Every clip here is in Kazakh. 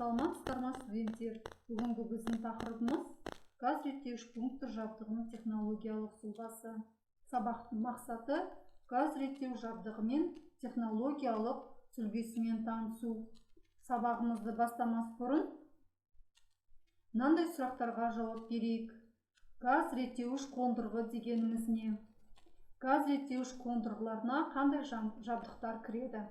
Саламатсыздар ма студенттер? Бүгінгі біздің тақырыбымыз газ реттеуіш пункті жабдығының технологиялық сұлбасы. Сабақтың мақсаты газ реттеу жабдығымен технологиялық сүлбесімен танысу. Сабағымызды бастамас бұрын мынандай сұрақтарға жауап берейік. Газ реттеуіш қондырғы дегеніміз не? Газ реттеуіш қондырғыларына қандай жабдықтар кіреді?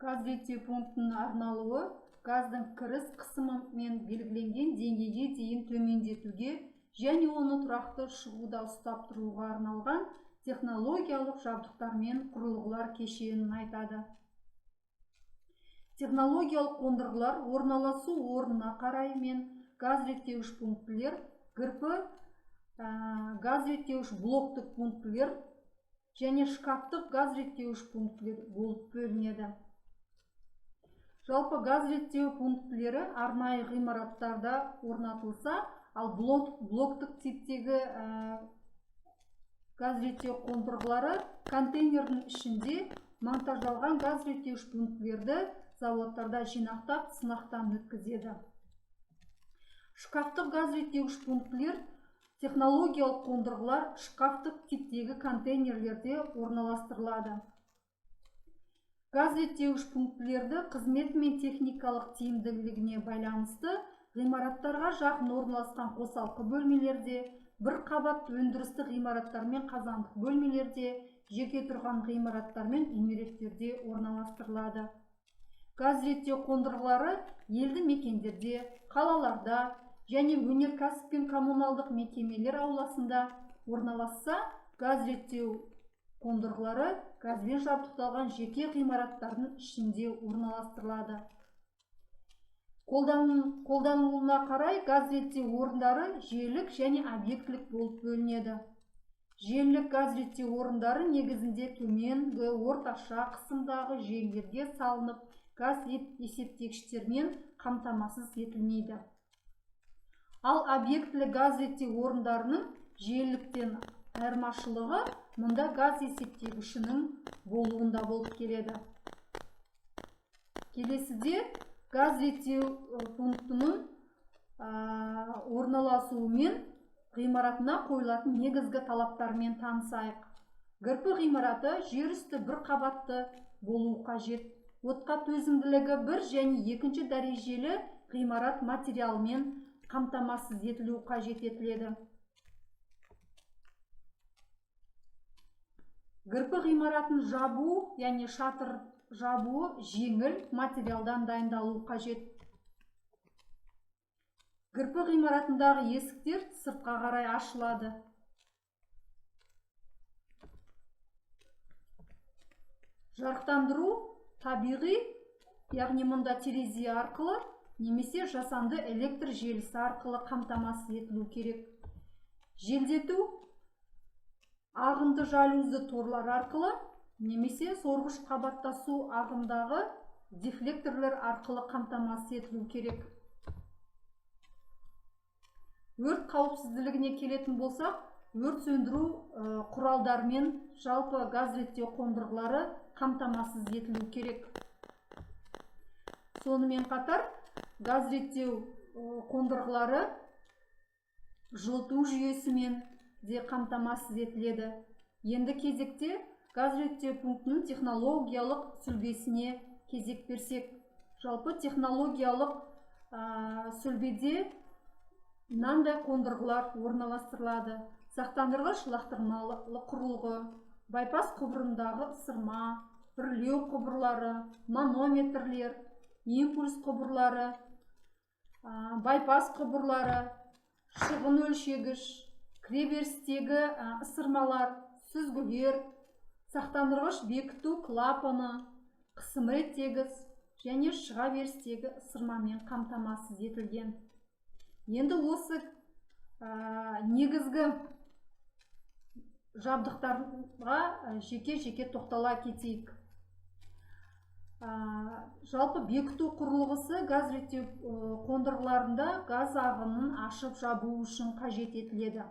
Газ реттеу пунктінің арналуы газдың кіріс қысымымен белгіленген деңгейге дейін төмендетуге және оны тұрақты шығуда ұстап тұруға арналған технологиялық жабдықтар мен құрылғылар кешенін айтады. Технологиялық қондырғылар орналасу орнына қарай мен газ реттеуіш пунктілер, ГРП, газ реттеуіш блоктық пунктілер және шкафтық газ реттеуіш пунктілер болып бөлінеді. Жалпы газ реттеу пунктілері арнайы ғимараттарда орнатылса, ал блоктық типтегі газ реттеу қондырғылары контейнердің ішінде монтаждалған газ реттеуіш пунктілерді заводтарда жинақтап, сынақтан өткізеді. Шкафтық газ реттеуіш пунктілер технологиялық қондырғылар шкафтық типтегі контейнерлерде орналастырылады. Газ реттеуіш пунктілерді қызметі мен техникалық тиімділігіне байланысты ғимараттарға жақын орналасқан қосалқы бөлмелерде, бір қабатты өндірістік ғимараттар мен қазандық бөлмелерде, жеке тұрған ғимараттар мен үймереттерде орналастырылады. Газ реттеу қондырғылары елді мекендерде, қалаларда және өнеркәсіп пен коммуналдық мекемелер ауласында орналасса, газ реттеу қондырғылары газбен жабдықталған жеке ғимараттардың ішінде орналастырылады. Қолданылуына қарай газ реттеу орындары желілік және объектілік болып бөлінеді. Желілік газ реттеу орындары негізінде төменгі орташа қысымдағы желілерге салынып, газ есептегіштермен қамтамасыз етілмейді. Ал объектілі газ реттеу орындарының желіліктен айырмашылығы мұнда газ есептегішінің болуында болып келеді. Келесіде газ реттеу пунктінің орналасуы мен ғимаратына қойылатын негізгі талаптармен танысайық. ГРП ғимараты жер үсті бір қабатты болуы қажет. Отқа төзімділігі 1 және 2 дәрежелі ғимарат материалмен қамтамасыз етілуі қажет етіледі. ГРП ғимаратын жабу, яғни шатыр жабуы жеңіл материалдан дайындалуы қажет. ГРП ғимаратындағы есіктер сыртқа қарай ашылады. Жарықтандыру табиғи, яғни мұнда терезе арқылы немесе жасанды электр желісі арқылы қамтамасыз етілу керек. Желдету ағынды жалюзі торлар арқылы немесе сорғыш қабаттасу ағымдағы дефлекторлар арқылы қамтамасыз етілу керек. Өрт қауіпсіздігіне келетін болсақ, өрт сөндіру құралдарымен жалпы газ реттеу қондырғылары қамтамасыз етілу керек. Сонымен қатар газ реттеу қондырғылары жылыту жүйесімен де қамтамасыз етіледі. Енді кезекте газ реттеу пунктінің технологиялық сүлбесіне кезек берсек. Жалпы технологиялық сүлбеде мынандай қондырғылар орналастырылады. Сақтандырғыш лақтырмалы құрылғы, байпас құбырындағы ысырма, үрлеу құбырлары, манометрлер, импульс құбырлары, байпас құбырлары, шығын өлшегіш, кіреберістегі ысырмалар, сүзгілер, сақтандырғыш бекіту клапаны, қысым реттегіш және шыға берістегі ысырмамен қамтамасыз етілген. Енді осы негізгі жабдықтарға жеке-жеке тоқтала кетейік. Жалпы бекіту құрылғысы газ реттеу қондырғыларында газ ағынын ашып жабу үшін қажет етіледі.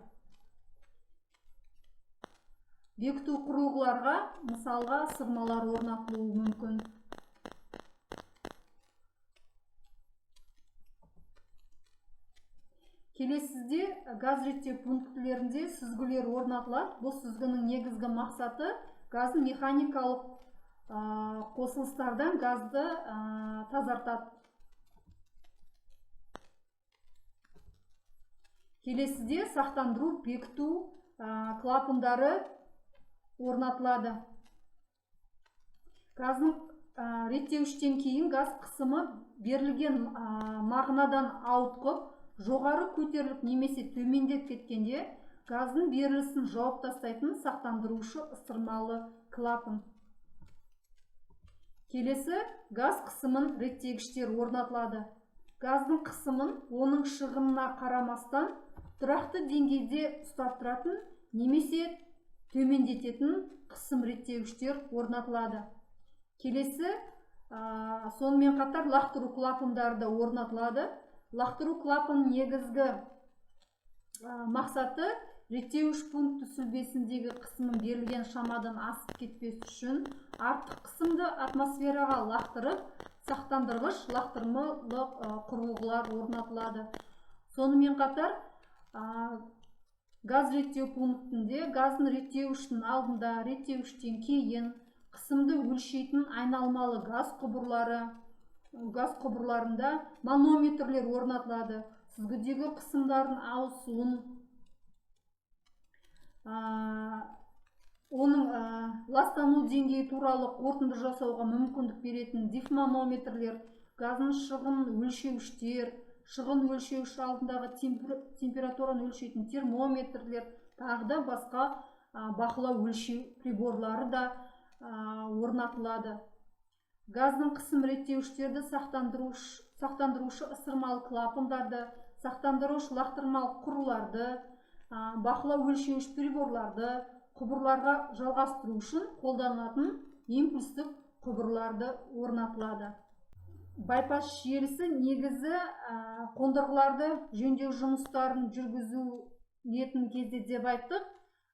бекіту құрылғыларға, мысалға сырмалар орнатылуы мүмкін. Келесіде газ реттеу пунктілерінде сүзгілер орнатылады. Бұл сүзгінің негізгі мақсаты газдың механикалық қосылыстардан газды тазартады. Келесіде сақтандыру, бекіту клапандары орнатылады. Газдың реттеуіштен кейін газ қысымы берілген мағынадан ауытқып, жоғары көтеріліп немесе төмендеп кеткенде газдың берілісін жауып тастайтын сақтандырушы ысырмалы клапан. Келесі газ қысымын реттегіштер орнатылады. Газдың қысымын оның шығынына қарамастан тұрақты деңгейде ұстап тұратын немесе төмендететін қысым реттегіштер орнатылады. Келесі сонымен қатар лақтыру клапандары да орнатылады. Лақтыру клапанның негізгі мақсаты реттеуіш пункті сүлбесіндегі қысымын берілген шамадан асып кетпес үшін артық қысымды атмосфераға лақтырып, сақтандырғыш лақтырмалық құрылғылар орнатылады. Сонымен қатар газ реттеу пунктінде газдың реттеуіштің алдында, реттеуіштен кейін қысымды өлшейтін айналмалы газ құбырларында манометрлер орнатылады. Сүзгідегі қысымдардың ауысуын, оның ластану деңгейі туралы қорытынды жасауға мүмкіндік беретін дифманометрлер, газдың шығын өлшеуіштер, шығын өлшеуіш алдындағы температураны өлшейтін термометрлер, тағы да басқа бақылау өлшеу приборлары да орнатылады. Газдың қысым реттеуіштерді сақтандырушы ысырмалы клапандарды, сақтандыруш лақтырмалық құрыларды, бақылау өлшеуіш приборларды, құбырларға жалғастыру үшін қолданылатын импульстік құбырларды орнатылады. Байпас желісі негізі қондырғыларды жөндеу жұмыстарын жүргізілетін кезде деп айттық.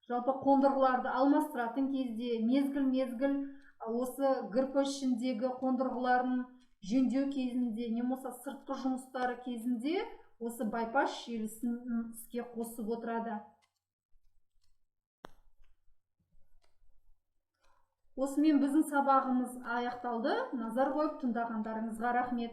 Жалпы қондырғыларды алмастыратын кезде мезгіл осы ГРП ішіндегі қондырғыларын жөндеу кезінде немесе сыртқы жұмыстары кезінде осы байпас желісін іске қосып отырады. Осымен біздің сабағымыз аяқталды. Назар қойып тыңдағандарыңызға рахмет.